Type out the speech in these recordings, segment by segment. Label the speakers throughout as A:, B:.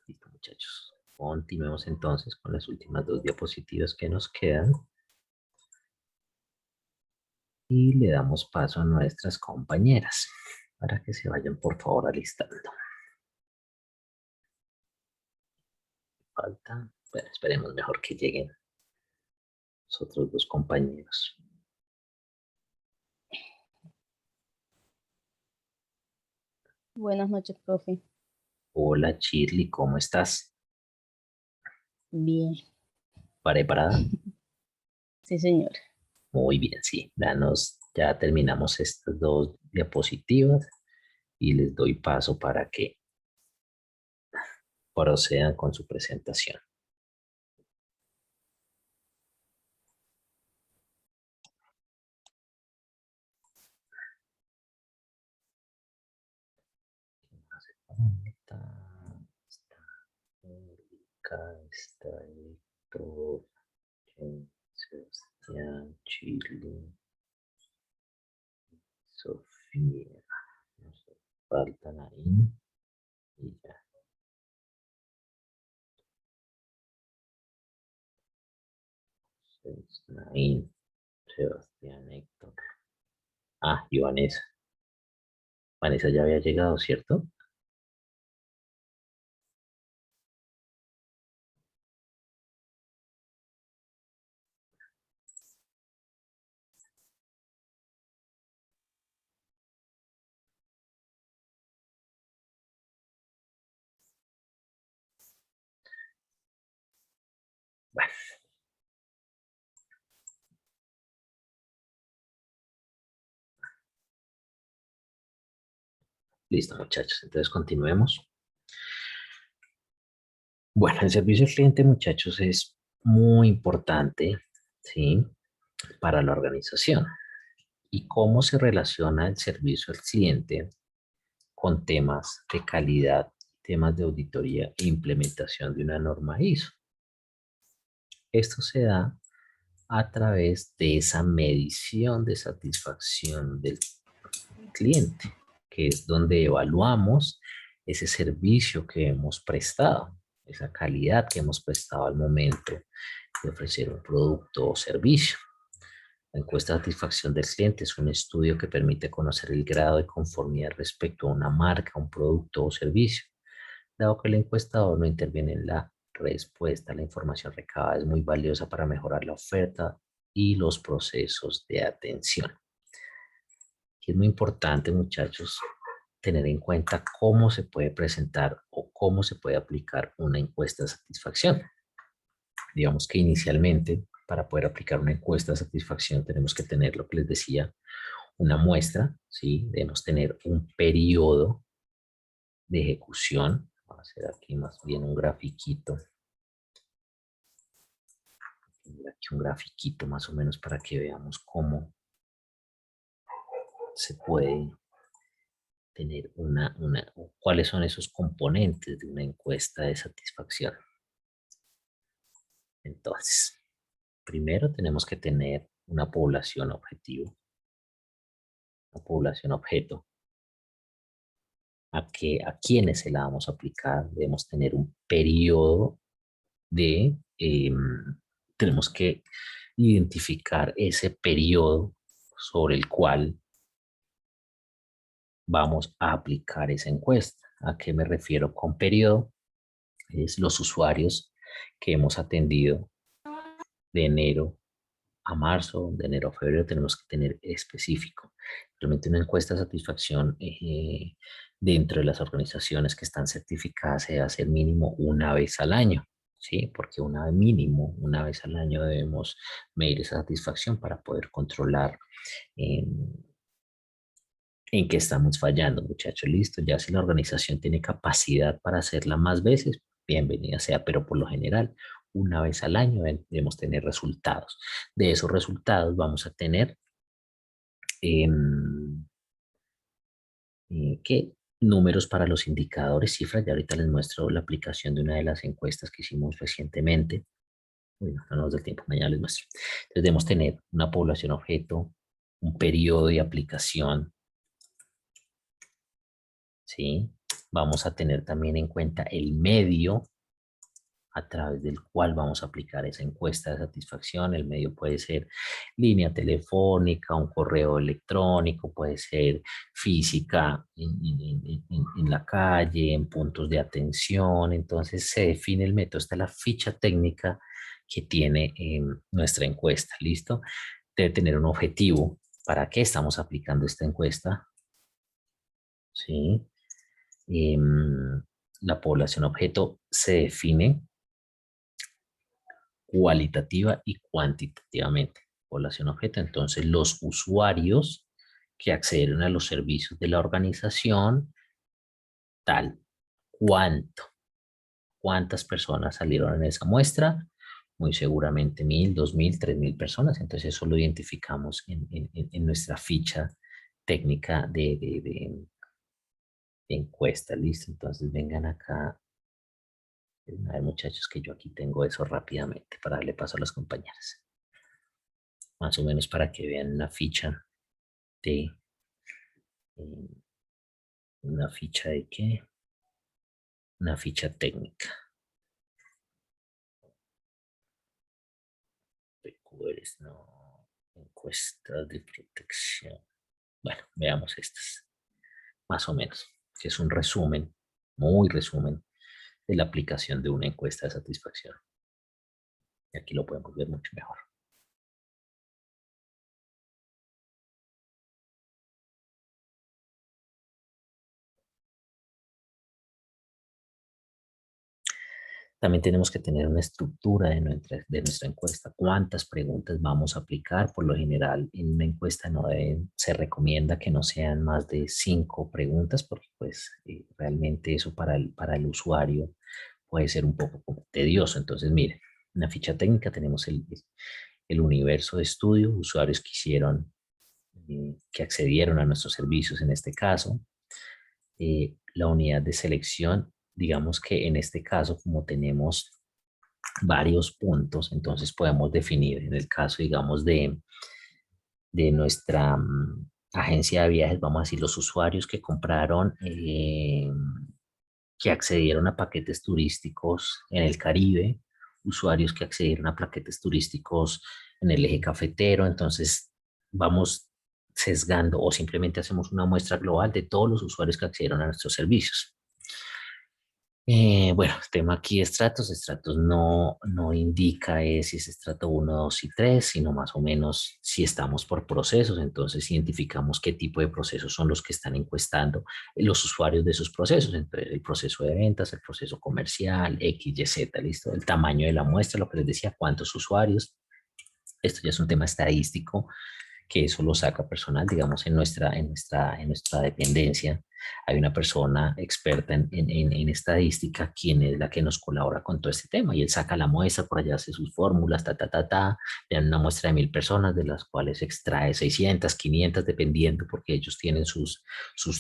A: Listo, muchachos. Continuemos entonces con las últimas dos diapositivas que nos quedan. Y le damos paso a nuestras compañeras para que se vayan por favor alistando. Falta, bueno, esperemos mejor que lleguen los otros dos compañeros.
B: Buenas noches, profe.
A: Hola Shirley, ¿cómo estás?
B: Bien.
A: ¿Preparada?
B: Sí, señor.
A: Muy bien, sí. Ya terminamos estas dos diapositivas y les doy paso para que procedan con su presentación. Está Erika, está Héctor, Sebastián, Chile, Sofía. Nos faltan ahí y ya. Nain, Sebastián, Héctor. Ah, y Vanessa. Vanessa ya había llegado, ¿cierto? Bueno, listo, muchachos. Entonces continuemos. Bueno, el servicio al cliente, muchachos, es muy importante, ¿sí? Para la organización. ¿Y cómo se relaciona el servicio al cliente con temas de calidad, temas de auditoría e implementación de una norma ISO? Esto se da a través de esa medición de satisfacción del cliente, que es donde evaluamos ese servicio que hemos prestado, esa calidad que hemos prestado al momento de ofrecer un producto o servicio. La encuesta de satisfacción del cliente es un estudio que permite conocer el grado de conformidad respecto a una marca, un producto o servicio. Dado que el encuestador no interviene en la respuesta, la información recabada es muy valiosa para mejorar la oferta y los procesos de atención. Y es muy importante, muchachos, tener en cuenta cómo se puede presentar o cómo se puede aplicar una encuesta de satisfacción. Digamos que inicialmente, para poder aplicar una encuesta de satisfacción, tenemos que tener lo que les decía, una muestra, ¿sí? Debemos tener un periodo de ejecución. Voy a hacer aquí más bien un grafiquito. Aquí un grafiquito más o menos para que veamos cómo se puede tener cuáles son esos componentes de una encuesta de satisfacción. Entonces, primero tenemos que tener una población objetivo, una población objeto. A quiénes se la vamos a aplicar, debemos tener un periodo de, tenemos que identificar ese periodo sobre el cual vamos a aplicar esa encuesta. ¿A qué me refiero con periodo? Es los usuarios que hemos atendido de enero a marzo, de enero a febrero, tenemos que tener específico. Realmente una encuesta de satisfacción dentro de las organizaciones que están certificadas se debe hacer mínimo una vez al año, ¿sí? Porque mínimo una vez al año debemos medir esa satisfacción para poder controlar en qué estamos fallando, muchachos. Listo, ya si la organización tiene capacidad para hacerla más veces, bienvenida sea, pero por lo general, una vez al año debemos tener resultados. De esos resultados vamos a tener ¿qué? Números para los indicadores, cifras. Ya ahorita les muestro la aplicación de una de las encuestas que hicimos recientemente. Bueno, no nos da tiempo, mañana les muestro. Entonces debemos tener una población objeto, un periodo de aplicación, ¿sí? Vamos a tener también en cuenta el medio a través del cual vamos a aplicar esa encuesta de satisfacción. El medio puede ser línea telefónica, un correo electrónico, puede ser física en la calle, en puntos de atención. Entonces se define el método. Esta es la ficha técnica que tiene nuestra encuesta. ¿Listo? Debe tener un objetivo. ¿Para qué estamos aplicando esta encuesta? ¿Sí? La población objeto se define cualitativa y cuantitativamente. Población objeto, entonces los usuarios que accedieron a los servicios de la organización, tal, cuánto, cuántas personas salieron en esa muestra, muy seguramente 1000, 2000, 3000 personas, entonces eso lo identificamos en nuestra ficha técnica de encuesta, listo, entonces vengan acá. A ver, muchachos, que yo aquí tengo eso rápidamente para darle paso a las compañeras. Más o menos para que vean de eh, una ficha de qué, una ficha técnica. PQRs, no, encuesta de protección. Bueno, veamos estas, más o menos, que es un resumen, muy resumen, de la aplicación de una encuesta de satisfacción. Y aquí lo podemos ver mucho mejor. También tenemos que tener una estructura de nuestra encuesta. ¿Cuántas preguntas vamos a aplicar? Por lo general, en una encuesta se recomienda que no sean más de 5 preguntas, porque pues realmente eso para el usuario puede ser un poco como tedioso. Entonces, miren, en la ficha técnica tenemos el universo de estudio, usuarios que que accedieron a nuestros servicios en este caso, la unidad de selección. Digamos que en este caso, como tenemos varios puntos, entonces podemos definir en el caso, digamos, de nuestra agencia de viajes, vamos a decir, los usuarios que compraron, que accedieron a paquetes turísticos en el Caribe, usuarios que accedieron a paquetes turísticos en el eje cafetero, entonces vamos sesgando o simplemente hacemos una muestra global de todos los usuarios que accedieron a nuestros servicios. Bueno, el tema aquí estratos no indica si es estrato 1, 2 y 3, sino más o menos si estamos por procesos, entonces identificamos qué tipo de procesos son los que están encuestando los usuarios de esos procesos, entonces el proceso de ventas, el proceso comercial, X, Y, Z, listo, el tamaño de la muestra, lo que les decía, cuántos usuarios, esto ya es un tema estadístico que eso lo saca personal, digamos, en nuestra dependencia. Hay una persona experta en estadística quien es la que nos colabora con todo este tema y él saca la muestra, por allá hace sus fórmulas, le dan una muestra de 1000 personas de las cuales extrae 600, 500 dependiendo porque ellos tienen sus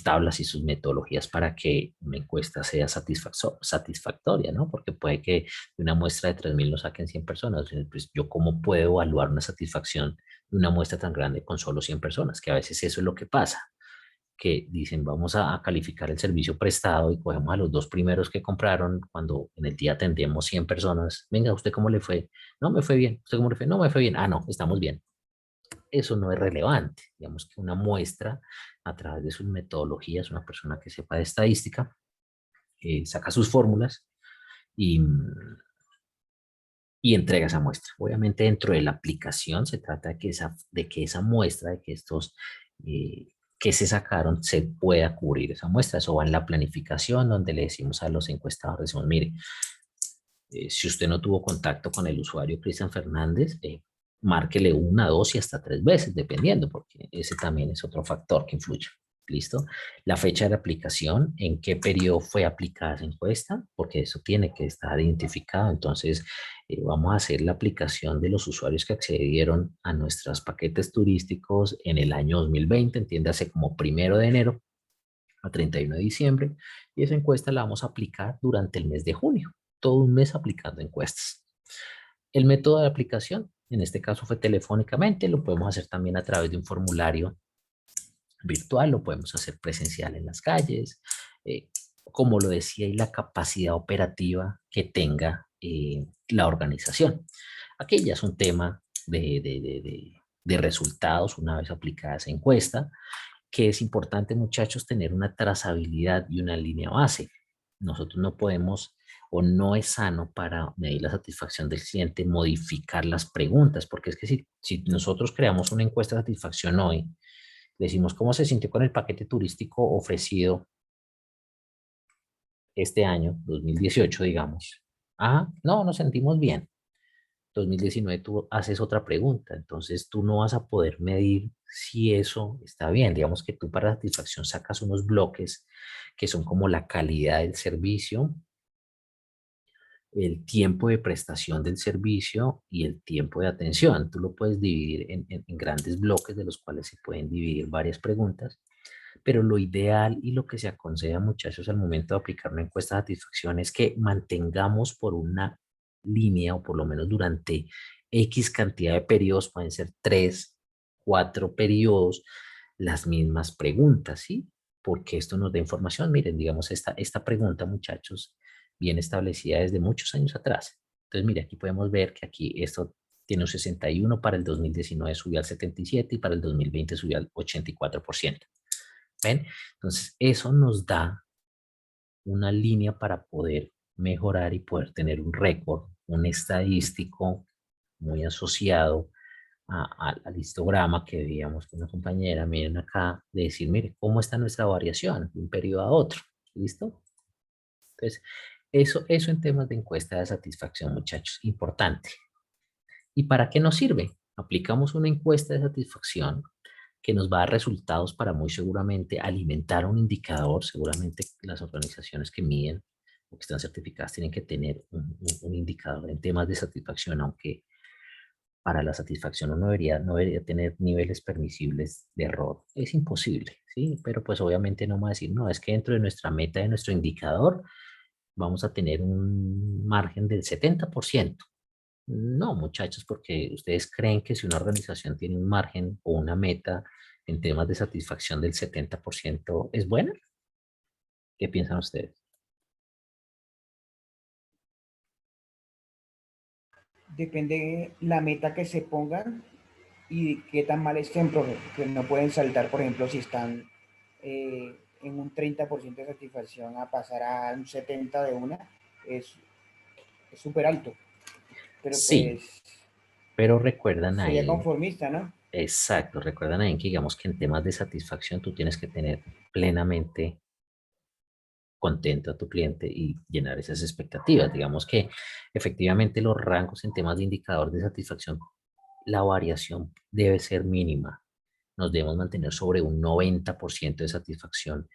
A: tablas y sus metodologías para que una encuesta sea satisfactoria, ¿no? Porque puede que de una muestra de 3000 lo saquen 100 personas. Pues yo cómo puedo evaluar una satisfacción de una muestra tan grande con solo 100 personas, que a veces eso es lo que pasa, que dicen vamos a calificar el servicio prestado y cogemos a los 2 primeros que compraron cuando en el día atendemos 100 personas. Venga, ¿usted cómo le fue? No, me fue bien. ¿Usted cómo le fue? No, me fue bien. Ah, no, estamos bien. Eso no es relevante. Digamos que una muestra a través de sus metodologías, una persona que sepa de estadística, saca sus fórmulas y, y entrega esa muestra. Obviamente dentro de la aplicación se trata de que esa muestra, de que estos que se sacaron, se pueda cubrir esa muestra. Eso va en la planificación donde le decimos a los encuestadores, decimos, mire, si usted no tuvo contacto con el usuario Cristian Fernández, márquele 1, 2 y hasta 3 veces, dependiendo, porque ese también es otro factor que influye. ¿Listo? La fecha de la aplicación, en qué periodo fue aplicada esa encuesta, porque eso tiene que estar identificado. Entonces, vamos a hacer la aplicación de los usuarios que accedieron a nuestros paquetes turísticos en el año 2020, entiéndase como 1 de enero a 31 de diciembre, y esa encuesta la vamos a aplicar durante el mes de junio, todo un mes aplicando encuestas. El método de aplicación, en este caso fue telefónicamente, lo podemos hacer también a través de un formulario virtual, lo podemos hacer presencial en las calles, como lo decía, y la capacidad operativa que tenga la organización. Aquí ya es un tema de resultados una vez aplicada esa encuesta, que es importante, muchachos, tener una trazabilidad y una línea base. Nosotros no podemos o no es sano para medir la satisfacción del cliente modificar las preguntas, porque es que si nosotros creamos una encuesta de satisfacción hoy, decimos cómo se sintió con el paquete turístico ofrecido este año, 2018, digamos. Ah, no, nos sentimos bien. 2019 tú haces otra pregunta, entonces tú no vas a poder medir si eso está bien. Digamos que tú para satisfacción sacas unos bloques que son como la calidad del servicio, el tiempo de prestación del servicio y el tiempo de atención. Tú lo puedes dividir en grandes bloques de los cuales se pueden dividir varias preguntas, pero lo ideal y lo que se aconseja, muchachos, al momento de aplicar una encuesta de satisfacción es que mantengamos por una línea o por lo menos durante X cantidad de periodos, pueden ser 3, 4 periodos, las mismas preguntas, ¿sí? Porque esto nos da información. Miren, digamos, esta pregunta, muchachos, bien establecida desde muchos años atrás. Entonces, mire, aquí podemos ver que aquí esto tiene un 61, para el 2019 subió al 77 y para el 2020 subió al 84%. ¿Ven? Entonces, eso nos da una línea para poder mejorar y poder tener un récord, un estadístico muy asociado al histograma que veíamos con una compañera, miren acá, de decir, mire, cómo está nuestra variación de un periodo a otro. ¿Listo? Entonces, eso en temas de encuesta de satisfacción, muchachos, importante. ¿Y para qué nos sirve? Aplicamos una encuesta de satisfacción que nos va a dar resultados para muy seguramente alimentar un indicador. Seguramente las organizaciones que miden o que están certificadas tienen que tener un indicador en temas de satisfacción, aunque para la satisfacción uno no debería tener niveles permisibles de error. Es imposible, ¿sí? Pero pues obviamente no vamos a decir, no, es que dentro de nuestra meta, de nuestro indicador, vamos a tener un margen del 70%. No, muchachos, porque ustedes creen que si una organización tiene un margen o una meta en temas de satisfacción del 70% es buena. ¿Qué piensan ustedes?
C: Depende la meta que se pongan y qué tan mal estén, que no pueden saltar, por ejemplo, si están en un 30% de satisfacción a pasar a un 70% de una, es súper alto, pero
A: Sí,
C: pues
A: pero recuerdan
C: sería
A: ahí,
C: conformista, ¿no?
A: exacto, recuerdan ahí que digamos que en temas de satisfacción tú tienes que tener plenamente contento a tu cliente y llenar esas expectativas. Digamos que efectivamente los rangos en temas de indicador de satisfacción, la variación debe ser mínima. Nos debemos mantener sobre un 90% de satisfacción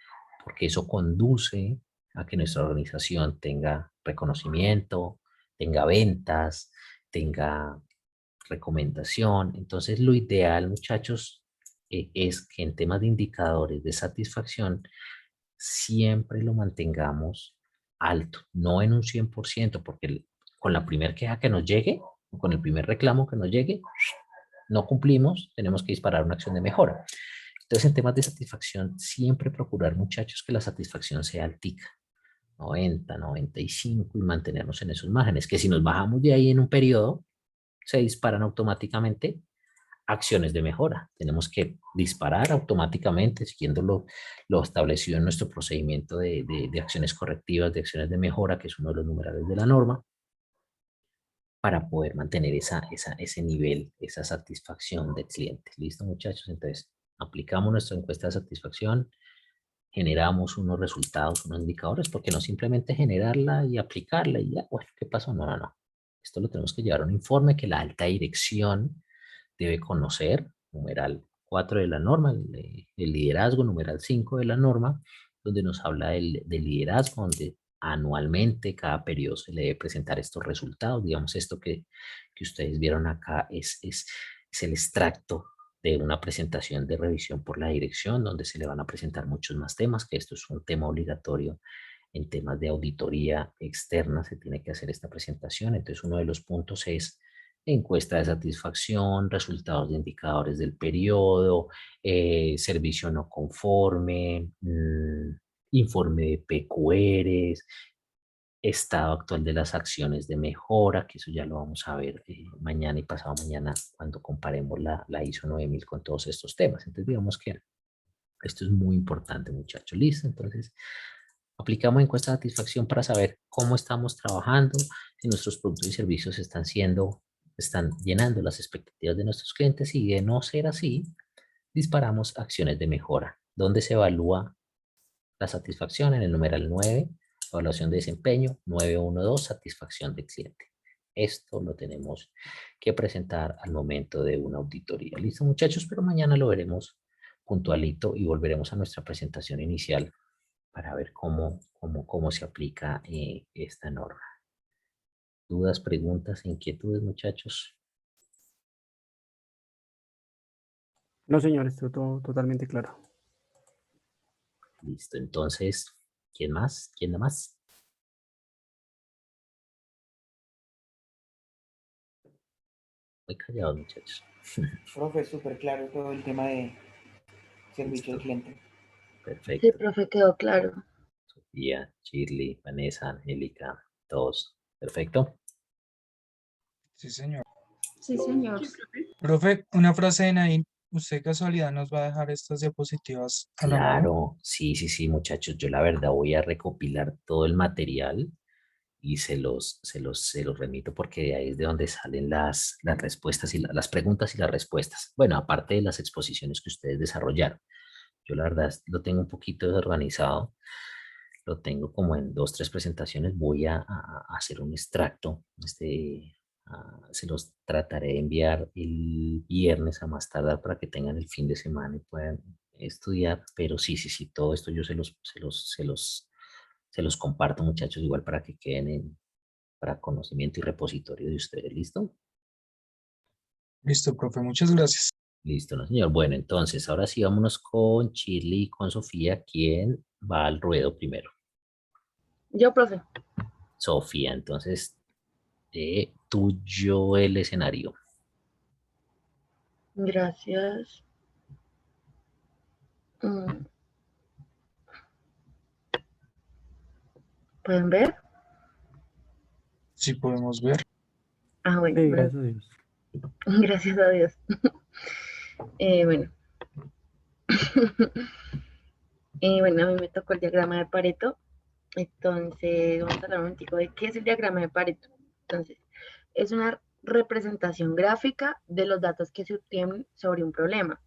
A: porque eso conduce a que nuestra organización tenga reconocimiento, tenga ventas, tenga recomendación. Entonces, lo ideal, muchachos, es que en temas de indicadores de satisfacción siempre lo mantengamos alto, no en un 100%, porque con la primera queja que nos llegue, o con el primer reclamo que nos llegue, no cumplimos, tenemos que disparar una acción de mejora. Entonces, en temas de satisfacción, siempre procurar, muchachos, que la satisfacción sea altica, 90, 95 y mantenernos en esos márgenes, que si nos bajamos de ahí en un periodo, se disparan automáticamente acciones de mejora. Tenemos que disparar automáticamente siguiendo lo establecido en nuestro procedimiento de acciones correctivas, de acciones de mejora, que es uno de los numerales de la norma, para poder mantener ese nivel, esa satisfacción del cliente. ¿Listo, muchachos? Entonces, aplicamos nuestra encuesta de satisfacción, generamos unos resultados, unos indicadores, porque no simplemente generarla y aplicarla y ya, bueno, ¿qué pasó? No, no, no. Esto lo tenemos que llevar a un informe que la alta dirección debe conocer, numeral 4 de la norma, el liderazgo, numeral 5 de la norma, donde nos habla del liderazgo, donde anualmente, cada periodo se le debe presentar estos resultados. Digamos, esto que ustedes vieron acá es el extracto de una presentación de revisión por la dirección, donde se le van a presentar muchos más temas, que esto es un tema obligatorio en temas de auditoría externa, se tiene que hacer esta presentación. Entonces, uno de los puntos es encuesta de satisfacción, resultados de indicadores del periodo, servicio no conforme, informe de PQRs, estado actual de las acciones de mejora, que eso ya lo vamos a ver mañana y pasado mañana cuando comparemos la ISO 9000 con todos estos temas. Entonces, digamos que esto es muy importante, muchachos. ¿Listo? Entonces, aplicamos encuesta de satisfacción para saber cómo estamos trabajando, si nuestros productos y servicios están llenando las expectativas de nuestros clientes, y de no ser así, disparamos acciones de mejora, donde se evalúa la satisfacción en el numeral 9, evaluación de desempeño, 912, satisfacción del cliente. Esto lo tenemos que presentar al momento de una auditoría. Listo, muchachos, pero mañana lo veremos puntualito y volveremos a nuestra presentación inicial para ver cómo se aplica esta norma. ¿Dudas, preguntas, inquietudes, muchachos?
D: No, señor, esto todo totalmente claro.
A: Listo, entonces, ¿quién más? ¿Quién da más? Muy callados, muchachos.
C: Profe, súper claro todo el tema de servicio al
A: Listo,
C: cliente.
B: Sí,
A: perfecto.
B: profe, quedó claro.
A: Sofía, Shirley, Vanessa, Angélica, todos. Perfecto.
E: Sí, señor.
B: Sí, señor.
E: Profe, una frase de Nain. ¿Usted casualidad nos va a dejar estas diapositivas a la mano?
A: Claro, sí, sí, sí, muchachos. Yo la verdad voy a recopilar todo el material y se los remito, porque de ahí es de donde salen las respuestas y las preguntas y las respuestas. Bueno, aparte de las exposiciones que ustedes desarrollaron. Yo la verdad lo tengo un poquito desorganizado. Lo tengo como en 2, 3 presentaciones. Voy a hacer un extracto. Se los trataré de enviar el viernes a más tardar para que tengan el fin de semana y puedan estudiar. Pero sí, sí, sí, todo esto yo se los comparto, muchachos, igual para que queden para conocimiento y repositorio de ustedes. ¿Listo?
E: Listo, profe, muchas gracias.
A: Listo, ¿no, señor? Bueno, entonces, ahora sí vámonos con Shirley y con Sofía. ¿Quién va al ruedo primero?
B: Yo, profe.
A: Sofía, entonces, tuyo el escenario.
B: Gracias. ¿Pueden ver?
E: Si podemos ver.
B: Ah, bueno.
D: Sí, gracias a Dios.
B: Gracias a Dios. Bueno. Bueno, a mí me tocó el diagrama de Pareto. Entonces, vamos a hablar un momentico de qué es el diagrama de Pareto. Entonces, es una representación gráfica de los datos que se obtienen sobre un problema,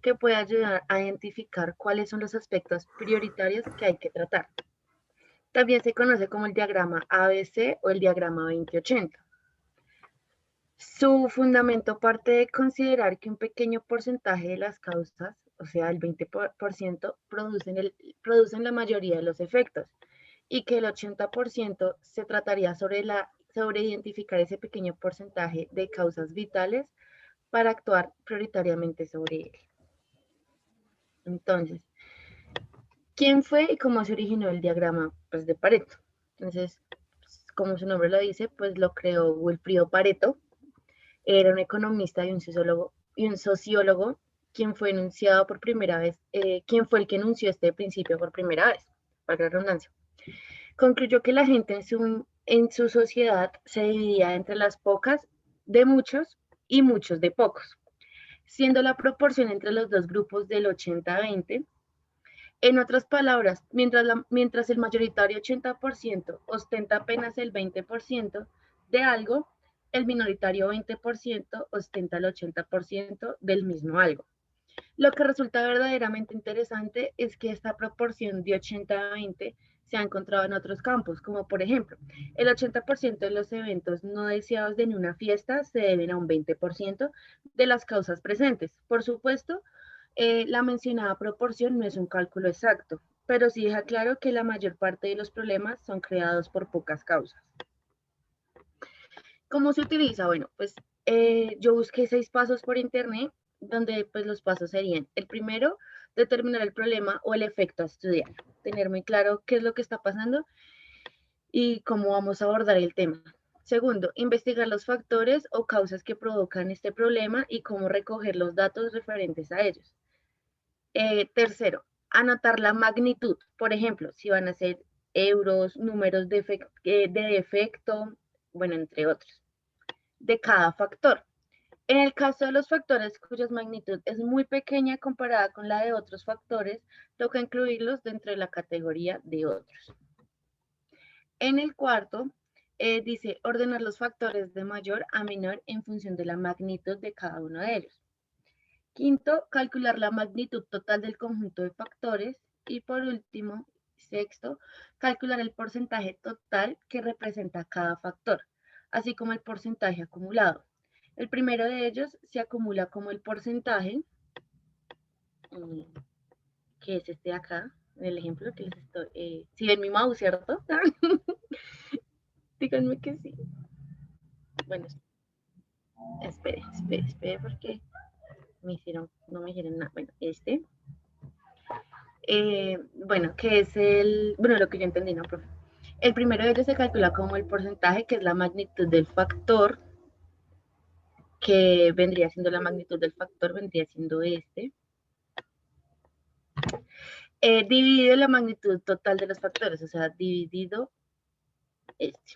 B: que puede ayudar a identificar cuáles son los aspectos prioritarios que hay que tratar. También se conoce como el diagrama ABC o el diagrama 2080. Su fundamento parte de considerar que un pequeño porcentaje de las causas, o sea, el 20% producen la mayoría de los efectos, y que el 80% se trataría sobre identificar ese pequeño porcentaje de causas vitales para actuar prioritariamente sobre él. Entonces, ¿quién fue y cómo se originó el diagrama pues, de Pareto? Entonces, como su nombre lo dice, pues lo creó Wilfrido Pareto. Era un economista y un sociólogo quien fue enunciado por primera vez, quien fue el que enunció este principio por primera vez, para la redundancia. Concluyó que la gente en su sociedad se dividía entre las pocas de muchos y muchos de pocos, siendo la proporción entre los dos grupos del 80-20. En otras palabras, mientras el mayoritario 80% ostenta apenas el 20% de algo, el minoritario 20% ostenta el 80% del mismo algo. Lo que resulta verdaderamente interesante es que esta proporción de 80-20 se ha encontrado en otros campos, como por ejemplo, el 80% de los eventos no deseados de una fiesta se deben a un 20% de las causas presentes. Por supuesto, la mencionada proporción no es un cálculo exacto, pero sí deja claro que la mayor parte de los problemas son creados por pocas causas. ¿Cómo se utiliza? Bueno, pues yo busqué 6 pasos por internet, donde pues los pasos serían: el primero, determinar el problema o el efecto a estudiar, tener muy claro qué es lo que está pasando y cómo vamos a abordar el tema. Segundo, investigar los factores o causas que provocan este problema y cómo recoger los datos referentes a ellos. Tercero, anotar la magnitud, por ejemplo, si van a ser euros, números de efecto, bueno, entre otros, de cada factor. En el caso de los factores cuya magnitud es muy pequeña comparada con la de otros factores, toca incluirlos dentro de la categoría de otros. En el cuarto, dice ordenar los factores de mayor a menor en función de la magnitud de cada uno de ellos. Quinto, calcular la magnitud total del conjunto de factores. Y por último, sexto, calcular el porcentaje total que representa cada factor, así como el porcentaje acumulado. El primero de ellos se acumula como el porcentaje, que es este de acá, en el ejemplo que les estoy... si ven mi mouse, ¿cierto? Díganme que sí. Bueno, espere, porque no me hicieron nada. Bueno, bueno, que es lo que yo entendí, ¿no, profe? El primero de ellos se calcula como el porcentaje, que es la magnitud del factor, que vendría siendo la magnitud del factor, vendría siendo este. Dividido la magnitud total de los factores, o sea, dividido este.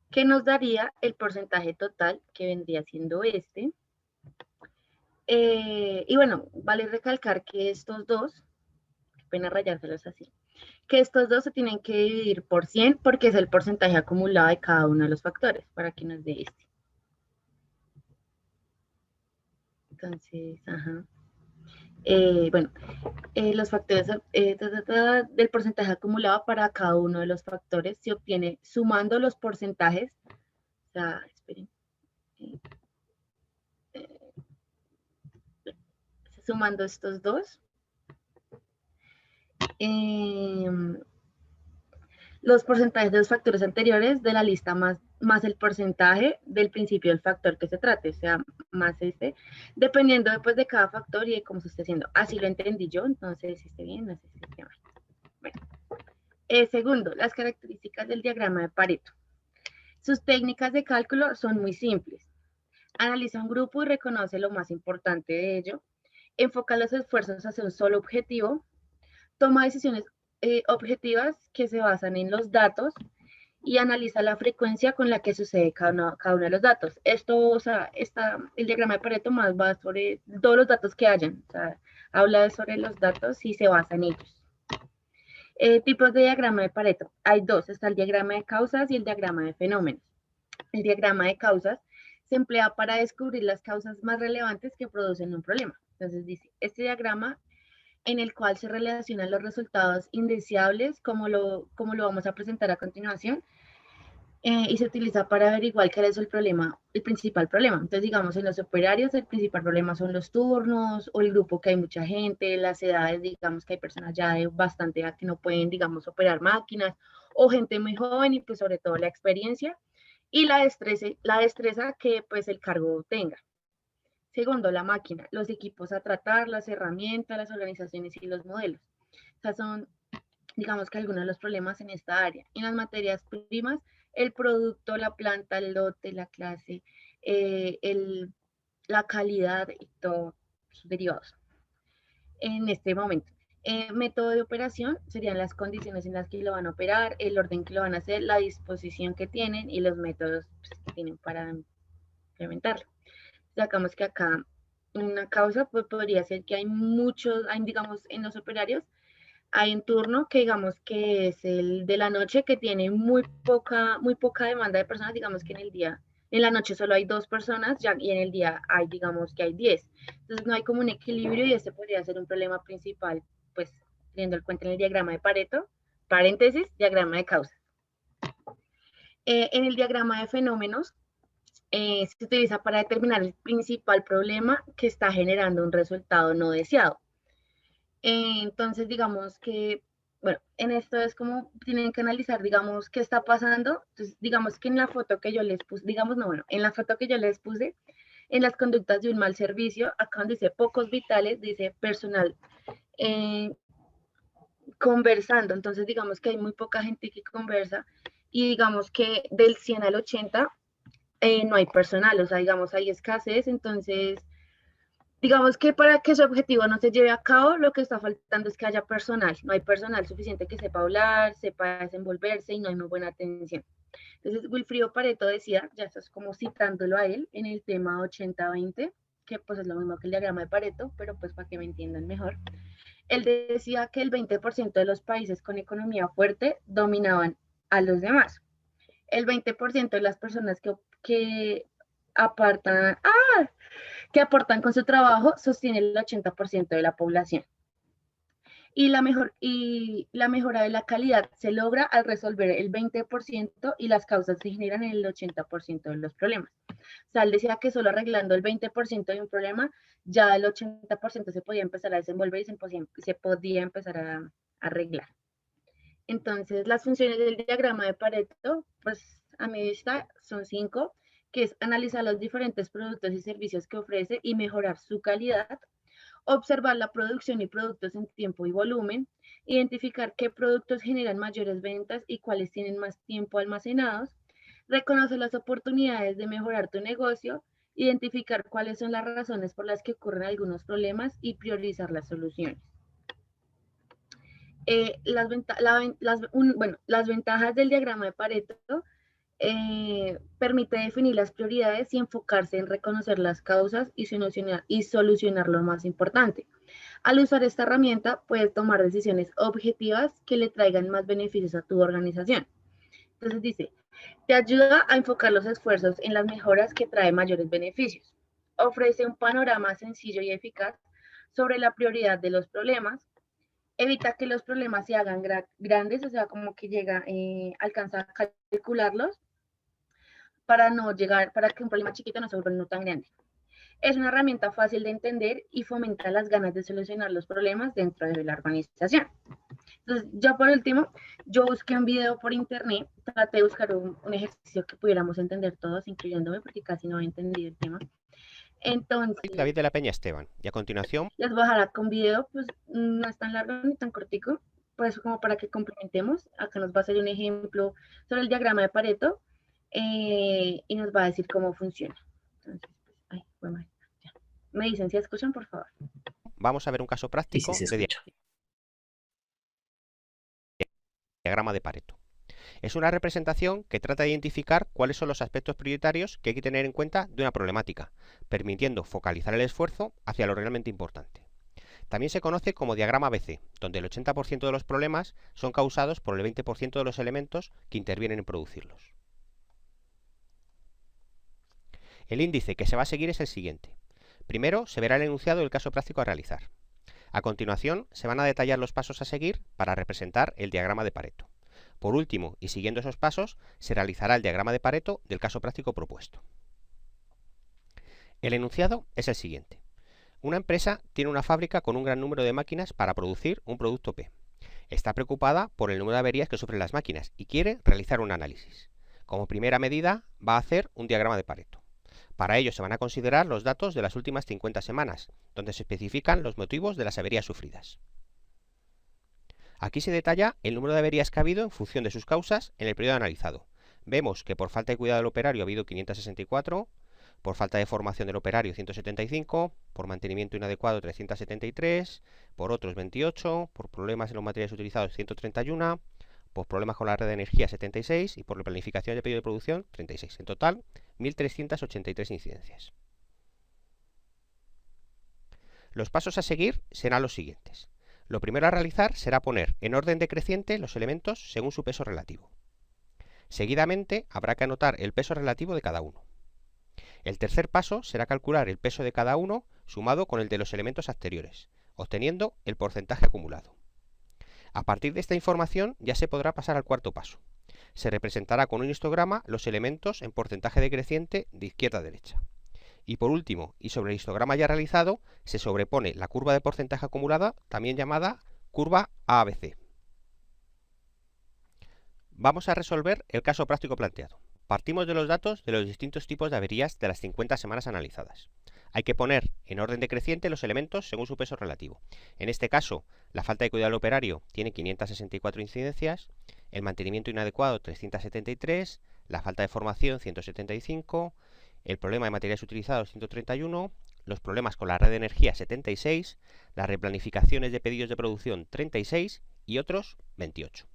B: Que nos daría el porcentaje total, que vendría siendo este. Y bueno, vale recalcar que estos dos, qué pena rayárselos así, que estos dos se tienen que dividir por 100 porque es el porcentaje acumulado de cada uno de los factores, para que nos dé este. Entonces, ajá. Bueno, los factores del porcentaje acumulado para cada uno de los factores se obtiene sumando los porcentajes. O sea, esperen. Sumando estos dos. Los porcentajes de los factores anteriores de la lista más el porcentaje del principio del factor que se trate, o sea, más este, dependiendo después de cada factor y de cómo se esté haciendo. Así lo entendí yo, entonces si esté bien, no sé si esté mal. Bueno. Segundo, las características del diagrama de Pareto. Sus técnicas de cálculo son muy simples. Analiza un grupo y reconoce lo más importante de ello. Enfoca los esfuerzos hacia un solo objetivo. Toma decisiones objetivas que se basan en los datos y analiza la frecuencia con la que sucede cada uno de los datos. Esto, o sea, el diagrama de Pareto más va sobre todos los datos que hayan, o sea, habla sobre los datos y se basa en ellos. Tipos de diagrama de Pareto. Hay dos, está el diagrama de causas y el diagrama de fenómenos. El diagrama de causas se emplea para descubrir las causas más relevantes que producen un problema. Entonces dice, este diagrama en el cual se relacionan los resultados indeseables, como lo vamos a presentar a continuación, y se utiliza para averiguar cuál es el problema, el principal problema. Entonces, digamos, en los operarios el principal problema son los turnos o el grupo que hay mucha gente, las edades, digamos que hay personas ya de bastante edad que no pueden, digamos, operar máquinas o gente muy joven y pues sobre todo la experiencia y la destreza que pues el cargo tenga. Segundo, la máquina, los equipos a tratar, las herramientas, las organizaciones y los modelos. O sea, son, digamos que algunos de los problemas en esta área. En las materias primas, el producto, la planta, el lote, la clase, la calidad y todos sus derivados. En este momento, método de operación serían las condiciones en las que lo van a operar, el orden que lo van a hacer, la disposición que tienen y los métodos pues, que tienen para implementarlo. Sacamos que acá una causa pues, podría ser que hay muchos, hay, digamos, en los operarios, hay un turno que digamos que es el de la noche que tiene muy poca demanda de personas, digamos que en la noche solo hay 2 personas ya, y en el día hay, digamos que hay 10. Entonces no hay como un equilibrio y este podría ser un problema principal, pues teniendo en cuenta en el diagrama de Pareto, paréntesis, diagrama de causa. En el diagrama de fenómenos, se utiliza para determinar el principal problema que está generando un resultado no deseado. Entonces, digamos que, bueno, en esto es como tienen que analizar, digamos, qué está pasando. Entonces, digamos que en la foto que yo les puse, digamos, no, bueno, en la foto que yo les puse, en las conductas de un mal servicio, acá donde dice pocos vitales, dice personal conversando. Entonces, digamos que hay muy poca gente que conversa y digamos que del 100 al 80 no hay personal, o sea, digamos, hay escasez, entonces, digamos que para que su objetivo no se lleve a cabo, lo que está faltando es que haya personal, no hay personal suficiente que sepa hablar, sepa desenvolverse y no hay muy buena atención. Entonces, Wilfrido Pareto decía, ya estás como citándolo a él, en el tema 80-20, que pues es lo mismo que el diagrama de Pareto, pero pues para que me entiendan mejor. Él decía que el 20% de los países con economía fuerte dominaban a los demás. El 20% de las personas que apartan, que aportan con su trabajo sostienen el 80% de la población. Y la mejora de la calidad se logra al resolver el 20% y las causas se generan en el 80% de los problemas. O sea, él decía que solo arreglando el 20% de un problema, ya el 80% se podía empezar a desenvolver y se podía empezar a arreglar. Entonces, las funciones del diagrama de Pareto, pues a mi vista son 5, que es analizar los diferentes productos y servicios que ofrece y mejorar su calidad, observar la producción y productos en tiempo y volumen, identificar qué productos generan mayores ventas y cuáles tienen más tiempo almacenados, reconocer las oportunidades de mejorar tu negocio, identificar cuáles son las razones por las que ocurren algunos problemas y priorizar las soluciones. Las ventajas del diagrama de Pareto permite definir las prioridades y enfocarse en reconocer las causas y solucionar lo más importante. Al usar esta herramienta, puedes tomar decisiones objetivas que le traigan más beneficios a tu organización. Entonces dice, te ayuda a enfocar los esfuerzos en las mejoras que traen mayores beneficios. Ofrece un panorama sencillo y eficaz sobre la prioridad de los problemas. Evita que los problemas se hagan grandes, o sea, como que alcanza a calcularlos para que un problema chiquito no se vuelva no tan grande. Es una herramienta fácil de entender y fomenta las ganas de solucionar los problemas dentro de la organización. Entonces, ya por último, yo busqué un video por internet, traté de buscar un ejercicio que pudiéramos entender todos, incluyéndome, porque casi no he entendido el tema. Entonces,
F: David de la Peña Esteban. Y a continuación,
B: les voy a dejar acá un video, pues no es tan largo ni tan cortico, pues como para que complementemos. Acá nos va a hacer un ejemplo sobre el diagrama de Pareto y nos va a decir cómo funciona. Entonces, ay, bueno, ya. Me dicen si escuchan, por favor.
F: vamos a ver un caso práctico
A: Sí, se
F: de
A: escucha.
F: diagrama de Pareto. Es una representación que trata de identificar cuáles son los aspectos prioritarios que hay que tener en cuenta de una problemática, permitiendo focalizar el esfuerzo hacia lo realmente importante. También se conoce como diagrama ABC, donde el 80% de los problemas son causados por el 20% de los elementos que intervienen en producirlos. El índice que se va a seguir es el siguiente. Primero se verá el enunciado del caso práctico a realizar. A continuación se van a detallar los pasos a seguir para representar el diagrama de Pareto. Por último, y siguiendo esos pasos, se realizará el diagrama de Pareto del caso práctico propuesto. El enunciado es el siguiente. Una empresa tiene una fábrica con un gran número de máquinas para producir un producto P. Está preocupada por el número de averías que sufren las máquinas y quiere realizar un análisis. Como primera medida, va a hacer un diagrama de Pareto. Para ello se van a considerar los datos de las últimas 50 semanas, donde se especifican los motivos de las averías sufridas. Aquí se detalla el número de averías que ha habido en función de sus causas en el periodo analizado. Vemos que por falta de cuidado del operario ha habido 564, por falta de formación del operario 175, por mantenimiento inadecuado 373, por otros 28, por problemas en los materiales utilizados 131, por problemas con la red de energía 76 y por la planificación de pedido de producción 36. En total, 1.383 incidencias. Los pasos a seguir serán los siguientes. Lo primero a realizar será poner en orden decreciente los elementos según su peso relativo. Seguidamente habrá que anotar el peso relativo de cada uno. El tercer paso será calcular el peso de cada uno sumado con el de los elementos anteriores, obteniendo el porcentaje acumulado. A partir de esta información ya se podrá pasar al cuarto paso. Se representará con un histograma los elementos en porcentaje decreciente de izquierda a derecha. Y por último, y sobre el histograma ya realizado, se sobrepone la curva de porcentaje acumulada, también llamada curva ABC. Vamos a resolver el caso práctico planteado. Partimos de los datos de los distintos tipos de averías de las 50 semanas analizadas. Hay que poner en orden decreciente los elementos según su peso relativo. En este caso, la falta de cuidado del operario tiene 564 incidencias, el mantenimiento inadecuado 373, la falta de formación 175, el problema de materiales utilizados 131, los problemas con la red de energía 76, las replanificaciones de pedidos de producción 36 y otros 28.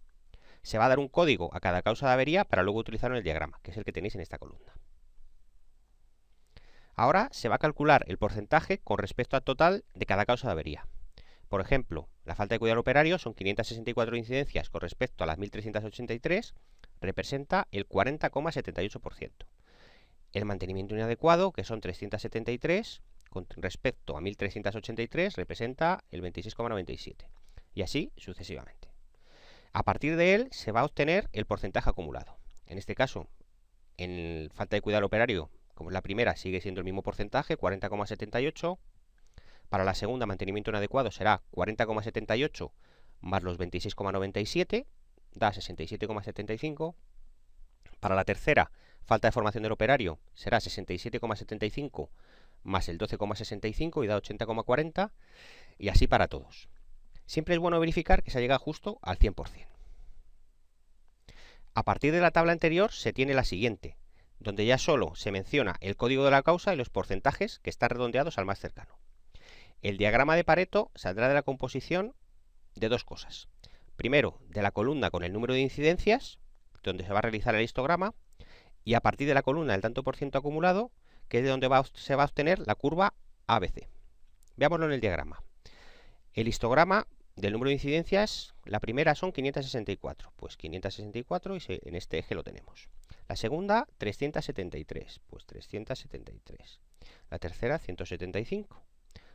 F: Se va a dar un código a cada causa de avería para luego utilizarlo en el diagrama, que es el que tenéis en esta columna. Ahora se va a calcular el porcentaje con respecto al total de cada causa de avería. Por ejemplo, la falta de cuidado operario son 564 incidencias con respecto a las 1.383, representa el 40,78%. El mantenimiento inadecuado, que son 373, con respecto a 1.383, representa el 26,97%. Y así sucesivamente. A partir de él se va a obtener el porcentaje acumulado. En este caso, en falta de cuidado operario, como es la primera, sigue siendo el mismo porcentaje, 40,78. Para la segunda, mantenimiento inadecuado, será 40,78 más los 26,97, da 67,75. Para la tercera, falta de formación del operario, será 67,75 más el 12,65 y da 80,40. Y así para todos. Siempre es bueno verificar que se llega justo al 100%. A partir de la tabla anterior se tiene la siguiente, donde ya solo se menciona el código de la causa y los porcentajes que están redondeados al más cercano. El diagrama de Pareto saldrá de la composición de dos cosas. Primero, de la columna con el número de incidencias, donde se va a realizar el histograma, y a partir de la columna del tanto por ciento acumulado, que es de donde se va a obtener la curva ABC. Veámoslo en el diagrama. El histograma del número de incidencias, la primera son 564, pues 564 y en este eje lo tenemos. La segunda, 373, pues 373. La tercera, 175.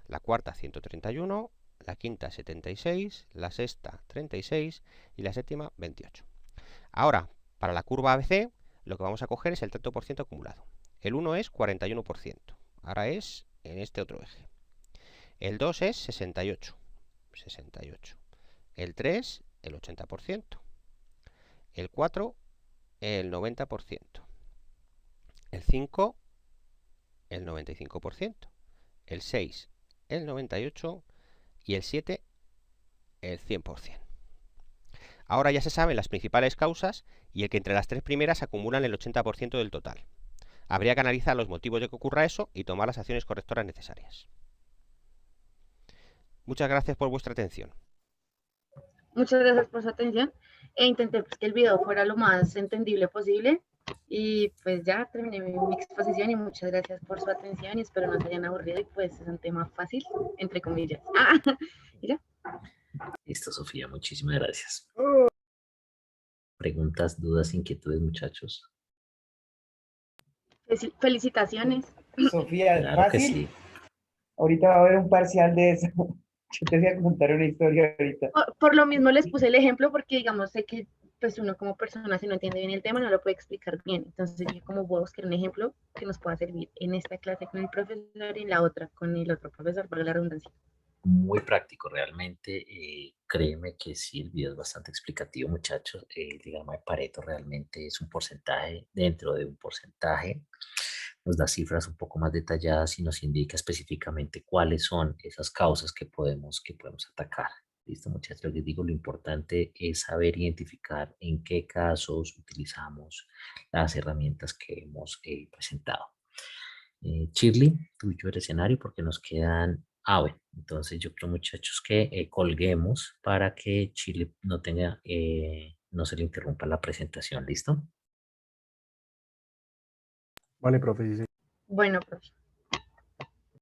F: La cuarta, 131. La quinta, 76. La sexta, 36. Y la séptima, 28. Ahora, para la curva ABC, lo que vamos a coger es el tanto por ciento acumulado. El 1 es 41%. Ahora es en este otro eje. El 2 es 68. 68. El 3, el 80%. El 4, el 90%. El 5, el 95%. El 6, el 98%. Y el 7, el 100%. Ahora ya se saben las principales causas y el que entre las tres primeras acumulan el 80% del total. Habría que analizar los motivos de que ocurra eso y tomar las acciones correctoras necesarias. Muchas gracias por vuestra atención.
B: Muchas gracias por su atención. Intenté pues, que el video fuera lo más entendible posible. Y pues ya terminé mi exposición y muchas gracias por su atención y espero no se hayan aburrido y pues es un tema fácil, entre comillas. ¿Y ya?
A: Listo, Sofía, muchísimas gracias. Preguntas, dudas, inquietudes, muchachos.
B: Felicitaciones.
C: Sofía, ¿es
A: Claro que
C: fácil?
A: sí.
C: Ahorita va a haber un parcial de eso. Yo te voy a contar una historia ahorita.
B: Por lo mismo les puse el ejemplo porque digamos sé que pues uno como persona, si no entiende bien el tema, no lo puede explicar bien. Entonces, yo como voy a buscar un ejemplo que nos pueda servir en esta clase con el profesor y en la otra con el otro profesor, para la redundancia.
A: Muy práctico realmente. Créeme que sí, el video es bastante explicativo, muchachos. El diagrama de Pareto realmente es un porcentaje dentro de un porcentaje. Nos da cifras un poco más detalladas y nos indica específicamente cuáles son esas causas que podemos atacar. Listo, muchachos. Les digo, lo importante es saber identificar en qué casos utilizamos las herramientas que hemos presentado. Shirley, tuyo el escenario porque nos quedan. Bueno, entonces yo creo, muchachos, que colguemos para que Chile no tenga, no se le interrumpa la presentación. ¿Listo?
D: Vale, profe, sí, sí.
B: Bueno, profe.